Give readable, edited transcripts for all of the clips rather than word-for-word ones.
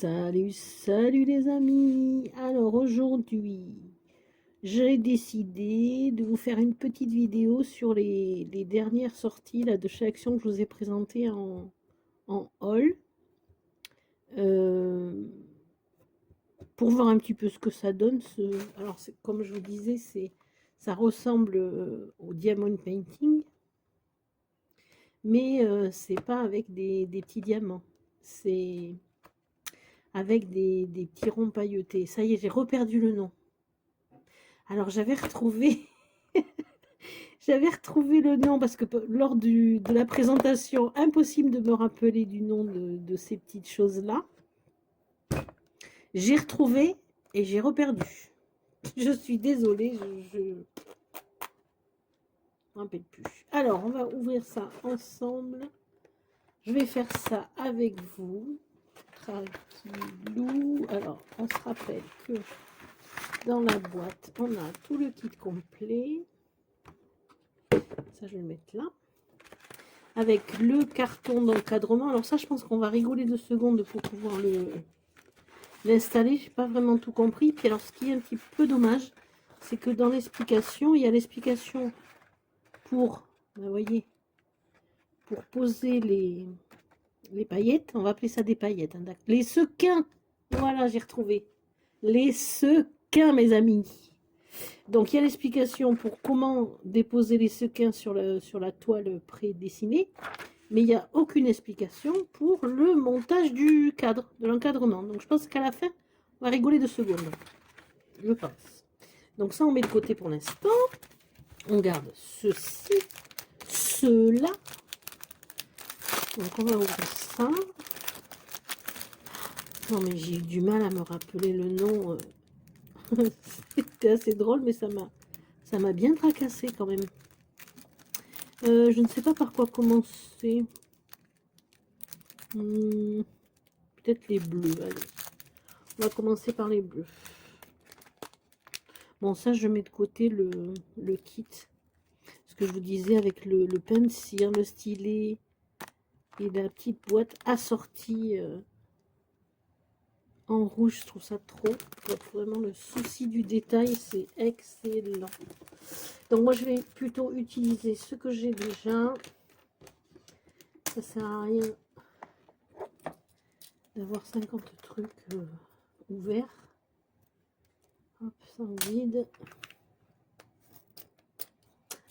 Salut, salut les amis. Alors aujourd'hui, j'ai décidé de vous faire une petite vidéo sur les dernières sorties là, de chez Action que je vous ai présentées en haul. Euh, pour voir un petit peu ce que ça donne. Alors comme je vous disais, ça ressemble au diamond painting, mais c'est pas avec des petits diamants. C'est avec des petits ronds pailletés. Ça y est, j'ai reperdu le nom. Alors j'avais retrouvé, j'avais retrouvé le nom parce que lors de la présentation, impossible de me rappeler du nom de ces petites choses-là. J'ai retrouvé et j'ai reperdu. Je suis désolée, je ne me rappelle plus. Alors, on va ouvrir ça ensemble. Je vais faire ça avec vous. Tranquillou. Alors, on se rappelle que dans la boîte, on a tout le kit complet. Ça, je vais le mettre là. Avec le carton d'encadrement. Alors ça, je pense qu'on va rigoler 2 secondes pour pouvoir l'installer. J'ai pas vraiment tout compris. Puis alors, ce qui est un petit peu dommage, c'est que dans l'explication, il y a l'explication pour, vous voyez, pour poser les paillettes. On va appeler ça des paillettes. Hein, les sequins. Voilà, j'ai retrouvé. Les sequins, mes amis. Donc, il y a l'explication pour comment déposer les sequins sur la toile prédessinée. Mais il n'y a aucune explication pour le montage du cadre, de l'encadrement. Donc je pense qu'à la fin, on va rigoler 2 secondes. Je pense. Donc ça, on met de côté pour l'instant. On garde ceci, cela. Donc on va ouvrir ça. Non mais j'ai eu du mal à me rappeler le nom. C'était assez drôle, mais ça m'a bien tracassé quand même. Je ne sais pas par quoi commencer. Peut-être les bleus. Allez. On va commencer par les bleus. Bon, ça, je mets de côté le kit. Ce que je vous disais avec le pencil, le stylet et la petite boîte assortie en rouge. Je trouve ça trop. Vraiment, le souci du détail, c'est excellent. Donc, moi, je vais plutôt utiliser ce que j'ai déjà. Ça sert à rien d'avoir 50 trucs ouverts. Hop, ça en vide.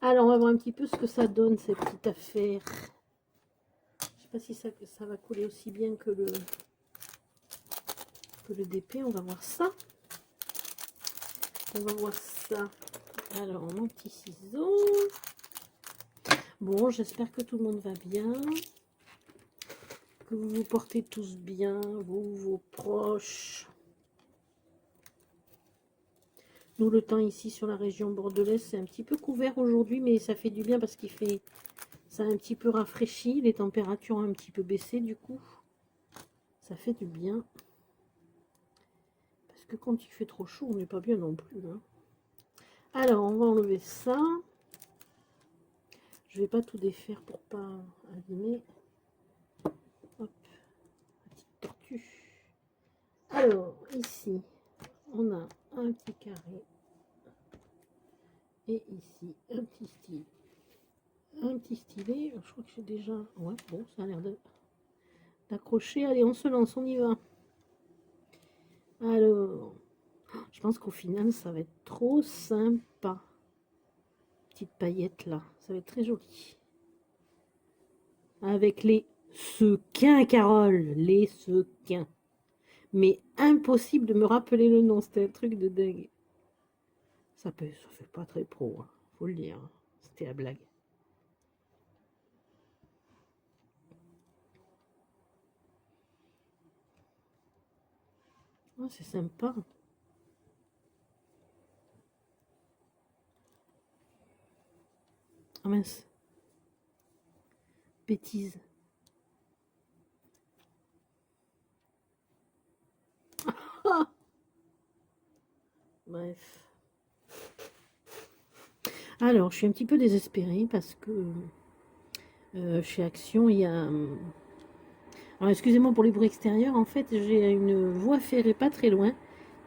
Alors, on va voir un petit peu ce que ça donne, cette petite affaire. Je sais pas si ça va couler aussi bien que le DP. On va voir ça. On va voir ça. Alors, mon petit ciseau. Bon, j'espère que tout le monde va bien. Que vous vous portez tous bien, vous, vos proches. Nous, le temps ici sur la région bordelaise, c'est un petit peu couvert aujourd'hui, mais ça fait du bien parce qu'il fait... Ça a un petit peu rafraîchi, les températures ont un petit peu baissé du coup. Ça fait du bien. Parce que quand il fait trop chaud, on n'est pas bien non plus. Hein. Alors, on va enlever ça. Je vais pas tout défaire pour pas abîmer. Hop, petite tortue. Alors, ici, on a un petit carré. Et ici, un petit stylet. Un petit stylet. Je crois que j'ai déjà... Ouais, bon, ça a l'air d'accrocher. Allez, on se lance, on y va. Alors, je pense qu'au final, ça va être trop sympa. Petite paillette là, ça va être très joli. Avec les sequins, Carole, les sequins. Mais impossible de me rappeler le nom, c'était un truc de dingue. Ça fait pas très pro, hein, faut le dire. C'était la blague. Oh, c'est sympa. Ah mince. Bêtise. Ah bref. Alors, je suis un petit peu désespérée parce que chez Action, il y a... Alors excusez-moi pour les bruits extérieurs, en fait j'ai une voie ferrée pas très loin,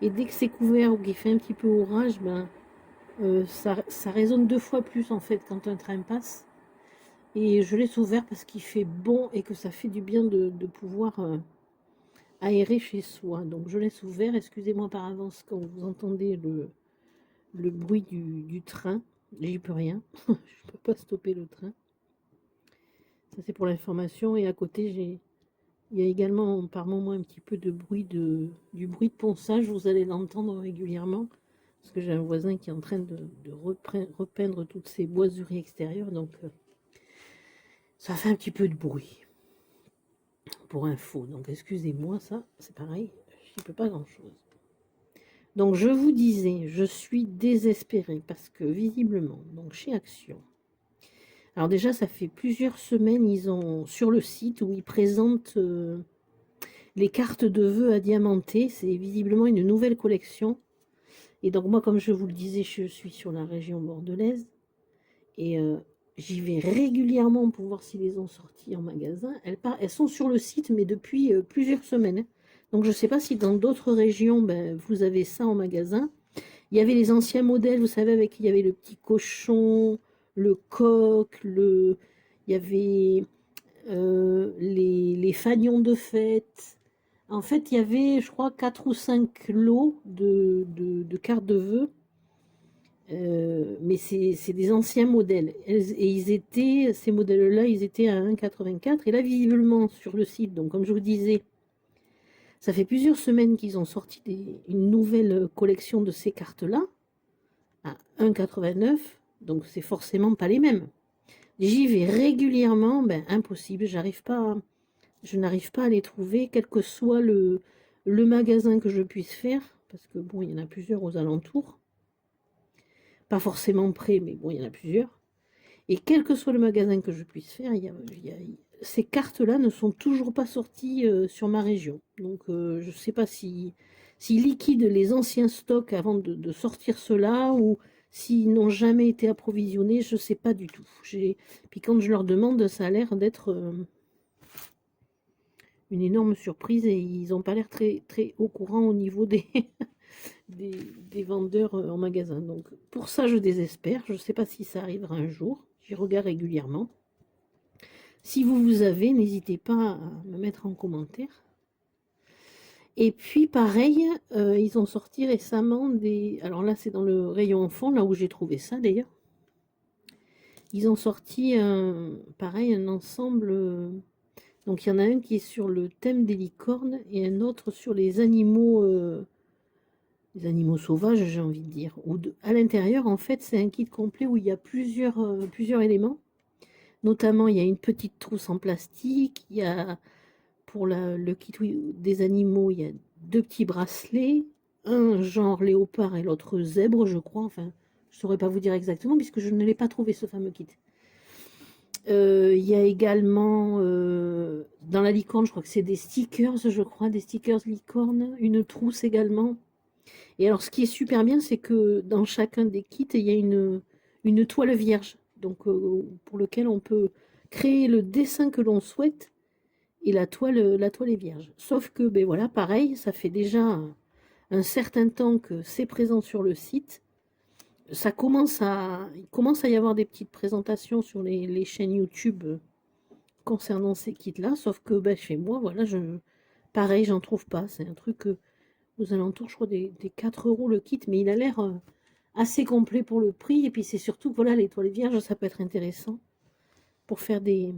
et dès que c'est couvert ou qu'il fait un petit peu orage, ben, ça résonne 2 fois plus en fait quand un train passe. Et je laisse ouvert parce qu'il fait bon et que ça fait du bien de pouvoir aérer chez soi. Donc je laisse ouvert, excusez-moi par avance quand vous entendez le bruit du train, j'y peux rien, je peux pas stopper le train. Ça c'est pour l'information, et à côté il y a également par moment un petit peu de bruit du bruit de ponçage, vous allez l'entendre régulièrement, parce que j'ai un voisin qui est en train de repeindre toutes ces boiseries extérieures, donc ça fait un petit peu de bruit, pour info. Donc excusez-moi, ça c'est pareil, j'y peux pas grand-chose. Donc je vous disais, je suis désespérée, parce que visiblement, donc chez Action, alors déjà ça fait plusieurs semaines, ils ont sur le site où ils présentent... les cartes de vœux à diamanter, c'est visiblement une nouvelle collection. Et donc moi, comme je vous le disais, je suis sur la région bordelaise. Et j'y vais régulièrement pour voir s'ils les ont sortis en magasin. Elles sont sur le site, mais depuis plusieurs semaines, hein. Donc je ne sais pas si dans d'autres régions, ben, vous avez ça en magasin. Il y avait les anciens modèles, vous savez, avec il y avait le petit cochon, le coq, il y avait les fanions de fête. En fait, il y avait, je crois, 4 ou 5 lots de cartes de vœux. Mais c'est des anciens modèles. Et ces modèles-là, ils étaient à 1,84. Et là, visiblement, sur le site, donc comme je vous disais, ça fait plusieurs semaines qu'ils ont sorti une nouvelle collection de ces cartes-là à 1,89. Donc, c'est forcément pas les mêmes. J'y vais régulièrement, ben impossible, je n'arrive pas à les trouver, quel que soit le magasin que je puisse faire, parce que bon, il y en a plusieurs aux alentours, pas forcément près, mais bon, il y en a plusieurs. Et quel que soit le magasin que je puisse faire, ces cartes-là ne sont toujours pas sorties sur ma région. Donc je ne sais pas s'ils liquident les anciens stocks avant de sortir ceux-là, ou s'ils n'ont jamais été approvisionnés, je ne sais pas du tout. Puis quand je leur demande, ça a l'air d'être une énorme surprise, et ils n'ont pas l'air très, très au courant au niveau des vendeurs en magasin. Donc pour ça, je désespère. Je ne sais pas si ça arrivera un jour. J'y regarde régulièrement. Si vous avez, n'hésitez pas à me mettre en commentaire. Et puis pareil, ils ont sorti récemment des... Alors là, c'est dans le rayon enfant, là où j'ai trouvé ça d'ailleurs. Ils ont sorti, pareil, un ensemble... donc il y en a un qui est sur le thème des licornes, et un autre sur les animaux sauvages, j'ai envie de dire. À l'intérieur, en fait, c'est un kit complet où il y a plusieurs éléments. Notamment, il y a une petite trousse en plastique, il y a... Pour le kit des animaux, il y a 2 petits bracelets, un genre léopard et l'autre zèbre, je crois. Enfin, je ne saurais pas vous dire exactement puisque je ne l'ai pas trouvé, ce fameux kit. Il y a également dans la licorne, je crois que c'est des stickers, je crois, des stickers licorne, une trousse également. Et alors, ce qui est super bien, c'est que dans chacun des kits, il y a une toile vierge, donc pour lequel on peut créer le dessin que l'on souhaite. Et la toile est vierge. Sauf que, ben voilà, pareil, ça fait déjà un certain temps que c'est présent sur le site. Il commence à y avoir des petites présentations sur les chaînes YouTube concernant ces kits-là. Sauf que ben, chez moi, voilà, pareil, j'en trouve pas. C'est un truc aux alentours, je crois, des 4 € le kit. Mais il a l'air assez complet pour le prix. Et puis c'est surtout que voilà, les toiles vierges, ça peut être intéressant pour faire des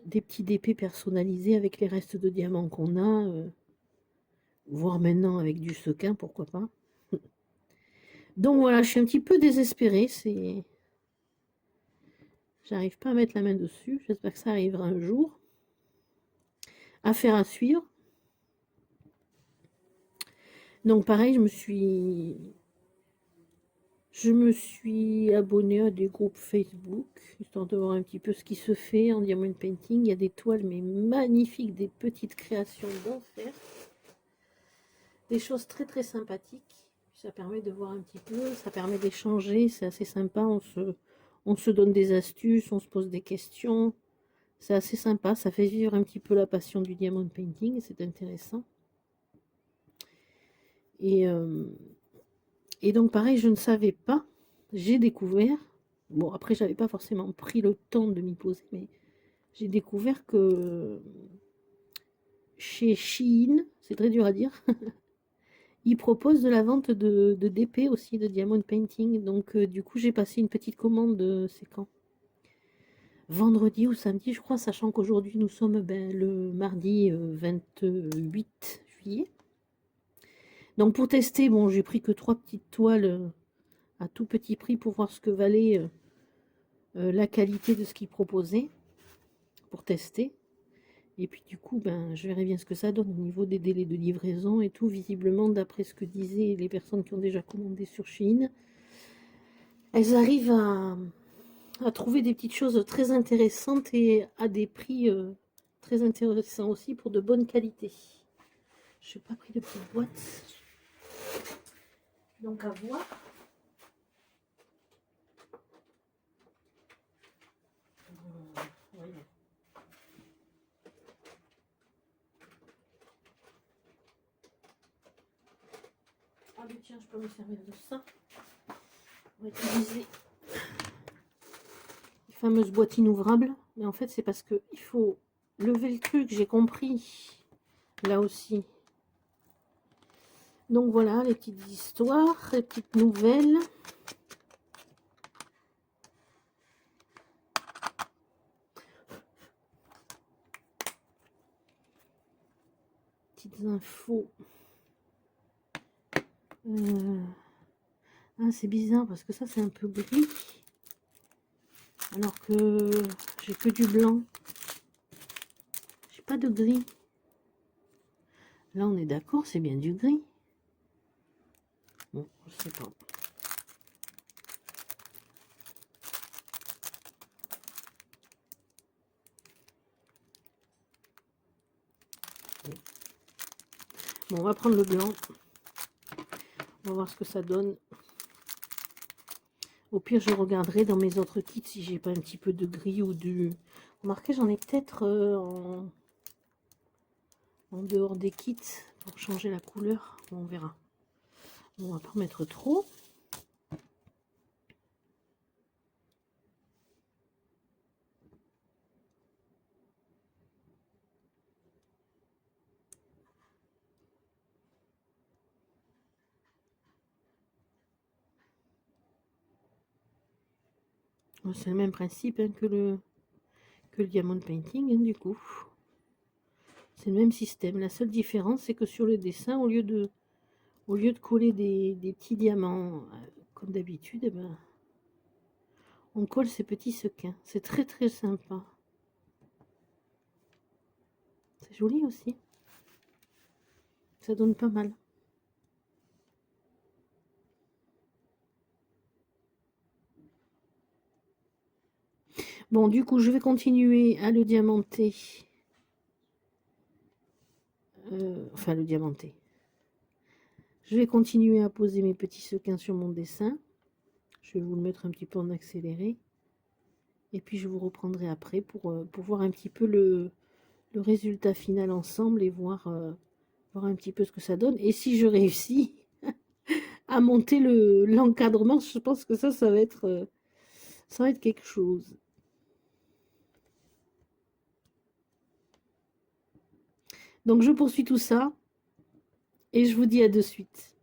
petits DP personnalisés avec les restes de diamants qu'on a, voire maintenant avec du sequin, pourquoi pas. Donc voilà, je suis un petit peu désespérée, j'arrive pas à mettre la main dessus, j'espère que ça arrivera un jour. Affaire à suivre. Donc pareil, je me suis abonnée à des groupes Facebook, histoire de voir un petit peu ce qui se fait en diamond painting. Il y a des toiles mais magnifiques, des petites créations d'enfer. Des choses très très sympathiques. Ça permet de voir un petit peu, ça permet d'échanger, c'est assez sympa. On se donne des astuces, on se pose des questions. C'est assez sympa, ça fait vivre un petit peu la passion du diamond painting, c'est intéressant. Et, et donc pareil, je ne savais pas, j'ai découvert, bon après j'avais pas forcément pris le temps de m'y poser, mais j'ai découvert que chez Shein, c'est très dur à dire, ils proposent de la vente de DP aussi, de diamond painting. Donc du coup j'ai passé une petite commande, c'est quand? Vendredi ou samedi, je crois, sachant qu'aujourd'hui nous sommes le mardi 28 juillet. Donc pour tester, bon, j'ai pris que 3 petites toiles à tout petit prix pour voir ce que valait la qualité de ce qu'ils proposaient pour tester. Et puis du coup, ben, je verrai bien ce que ça donne au niveau des délais de livraison et tout. Visiblement, d'après ce que disaient les personnes qui ont déjà commandé sur Chine, elles arrivent à trouver des petites choses très intéressantes et à des prix très intéressants aussi pour de bonne qualité. Je n'ai pas pris de petite boîte. Donc à voir. Voyons. Ah mais tiens, je peux me servir de ça. On va utiliser les fameuses boîtines ouvrables. Mais en fait, c'est parce que il faut lever le truc, j'ai compris. Là aussi. Donc voilà, les petites histoires, les petites nouvelles. Petites infos. Ah, c'est bizarre parce que ça, c'est un peu gris. Alors que j'ai que du blanc. J'ai pas de gris. Là, on est d'accord, c'est bien du gris. Bon, je sais pas. Bon, on va prendre le blanc. On va voir ce que ça donne. Au pire, je regarderai dans mes autres kits si j'ai pas un petit peu de gris ou du... Remarquez, j'en ai peut-être en dehors des kits pour changer la couleur. Bon, on verra. Bon, on va pas mettre trop. C'est le même principe hein, que le diamond painting, hein, du coup. C'est le même système. La seule différence, c'est que sur le dessin, au lieu de coller des petits diamants, comme d'habitude, eh ben, on colle ces petits sequins. C'est très très sympa. C'est joli aussi. Ça donne pas mal. Bon, du coup, je vais continuer à le diamanter. Enfin, le diamanter. Je vais continuer à poser mes petits sequins sur mon dessin. Je vais vous le mettre un petit peu en accéléré. Et puis, je vous reprendrai après pour voir un petit peu le résultat final ensemble et voir un petit peu ce que ça donne. Et si je réussis à monter l'encadrement, je pense que ça va être quelque chose. Donc je poursuis tout ça et je vous dis à de suite.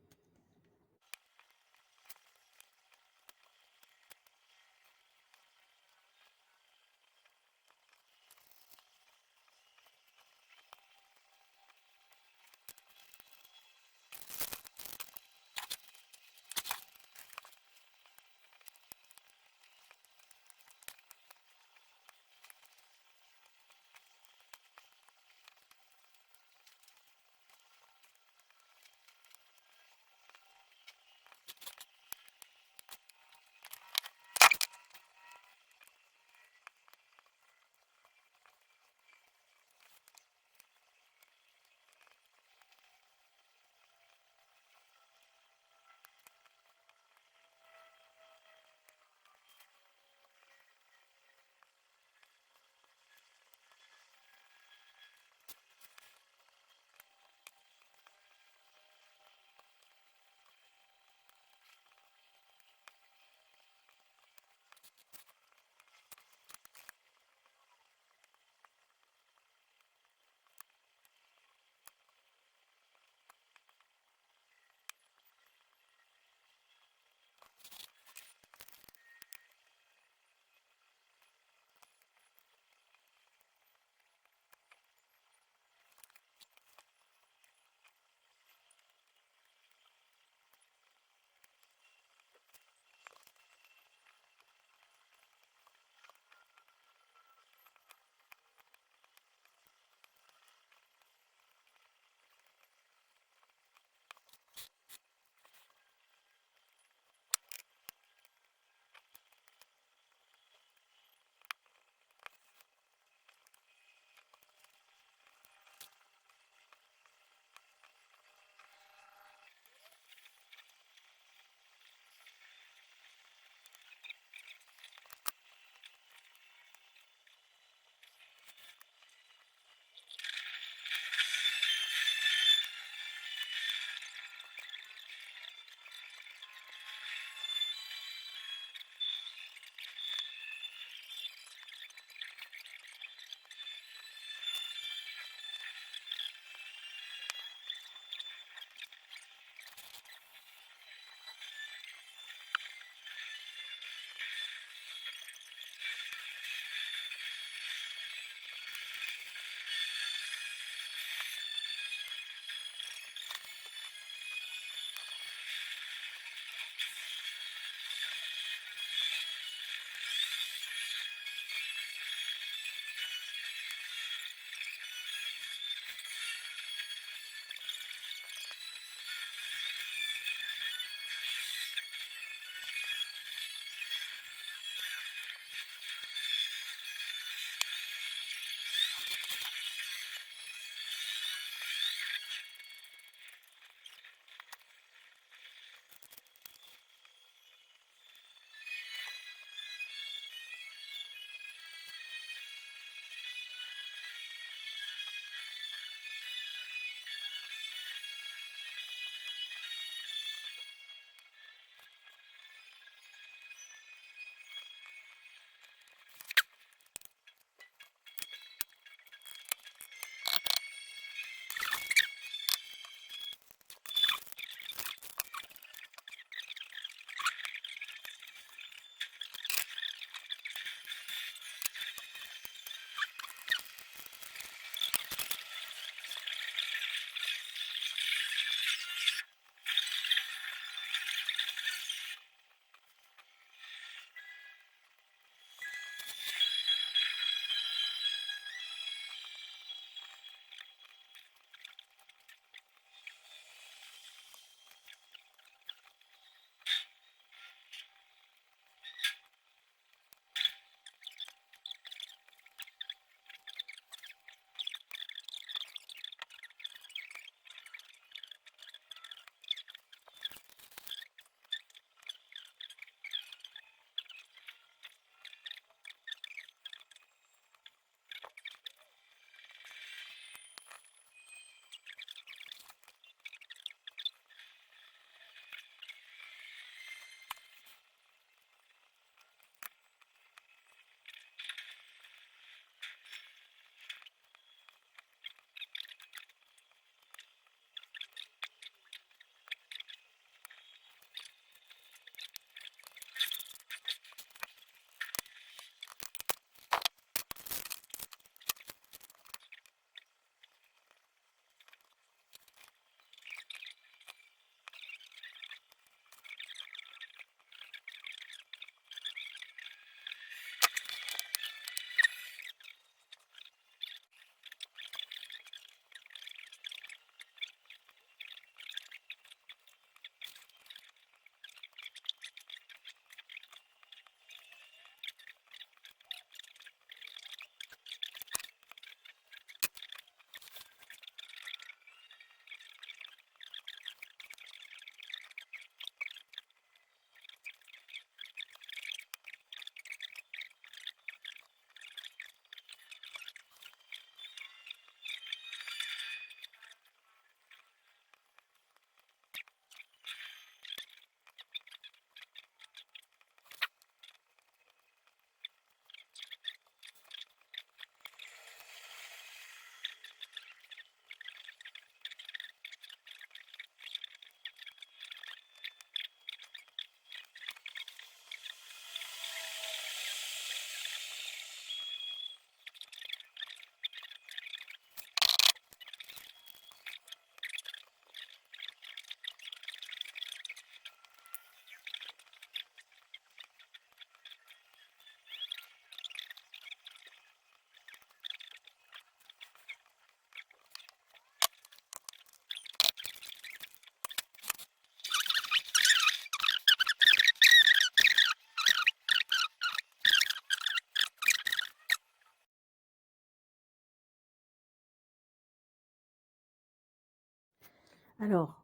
Alors,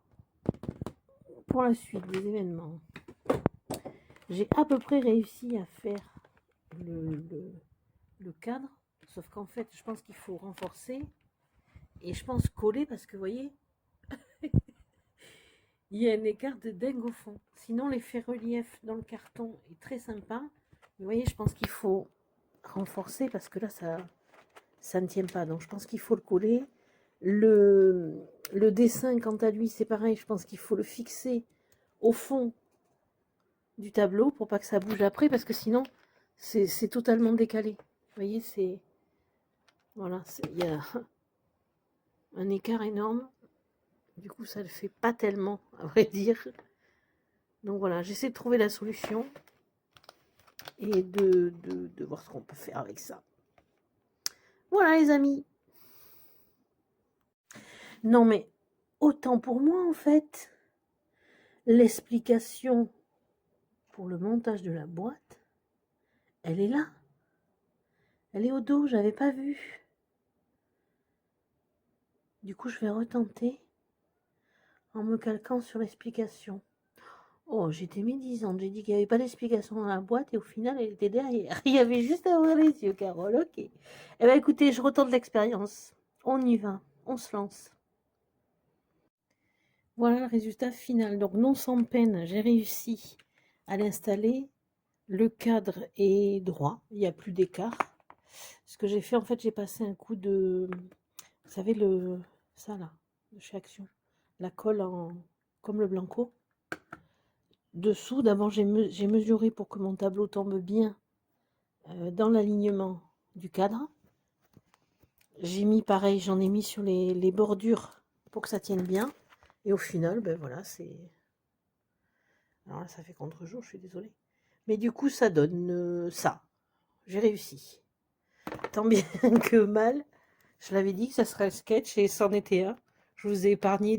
pour la suite des événements, j'ai à peu près réussi à faire le cadre, sauf qu'en fait, je pense qu'il faut renforcer et je pense coller parce que, vous voyez, il y a un écart de dingue au fond. Sinon, l'effet relief dans le carton est très sympa. Mais vous voyez, je pense qu'il faut renforcer parce que là, ça ne tient pas. Donc, je pense qu'il faut le coller. Le dessin, quant à lui, c'est pareil. Je pense qu'il faut le fixer au fond du tableau pour pas que ça bouge après parce que sinon, c'est totalement décalé. Vous voyez, c'est... Voilà, il y a un écart énorme. Du coup, ça ne le fait pas tellement, à vrai dire. Donc voilà, j'essaie de trouver la solution et de voir ce qu'on peut faire avec ça. Voilà les amis. Non mais, autant pour moi en fait, l'explication pour le montage de la boîte, elle est là. Elle est au dos, j'avais pas vu. Du coup, je vais retenter en me calquant sur l'explication. Oh, j'étais médisante, j'ai dit qu'il n'y avait pas d'explication dans la boîte et au final, elle était derrière. Il y avait juste à ouvrir les yeux, Carole, ok. Eh bien, écoutez, je retente l'expérience. On y va, on se lance. Voilà le résultat final. Donc, non sans peine, j'ai réussi à l'installer. Le cadre est droit, il n'y a plus d'écart. Ce que j'ai fait, en fait, j'ai passé un coup de... Vous savez, ça là, de chez Action. La colle comme le blanco. Dessous, d'abord, j'ai mesuré pour que mon tableau tombe bien dans l'alignement du cadre. J'ai mis pareil, j'en ai mis sur les bordures pour que ça tienne bien. Et au final, ben voilà, c'est... Alors là, ça fait contre-jour, je suis désolée. Mais du coup, ça donne ça. J'ai réussi. Tant bien que mal. Je l'avais dit que ça serait le sketch et c'en était un. Je vous ai épargné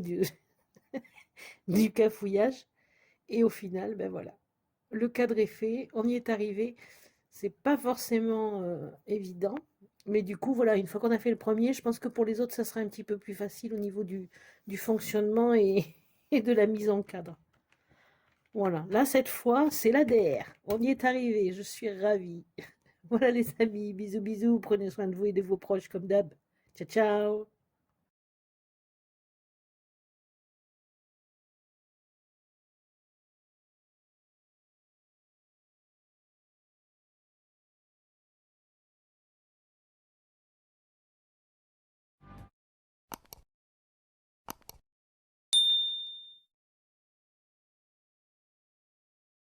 du cafouillage. Et au final, ben voilà. Le cadre est fait, on y est arrivé. C'est pas forcément évident. Mais du coup, voilà, une fois qu'on a fait le premier, je pense que pour les autres, ça sera un petit peu plus facile au niveau du fonctionnement et de la mise en cadre. Voilà, là, cette fois, c'est l'ADR. On y est arrivé, je suis ravie. Voilà les amis, bisous bisous, prenez soin de vous et de vos proches comme d'hab. Ciao ciao.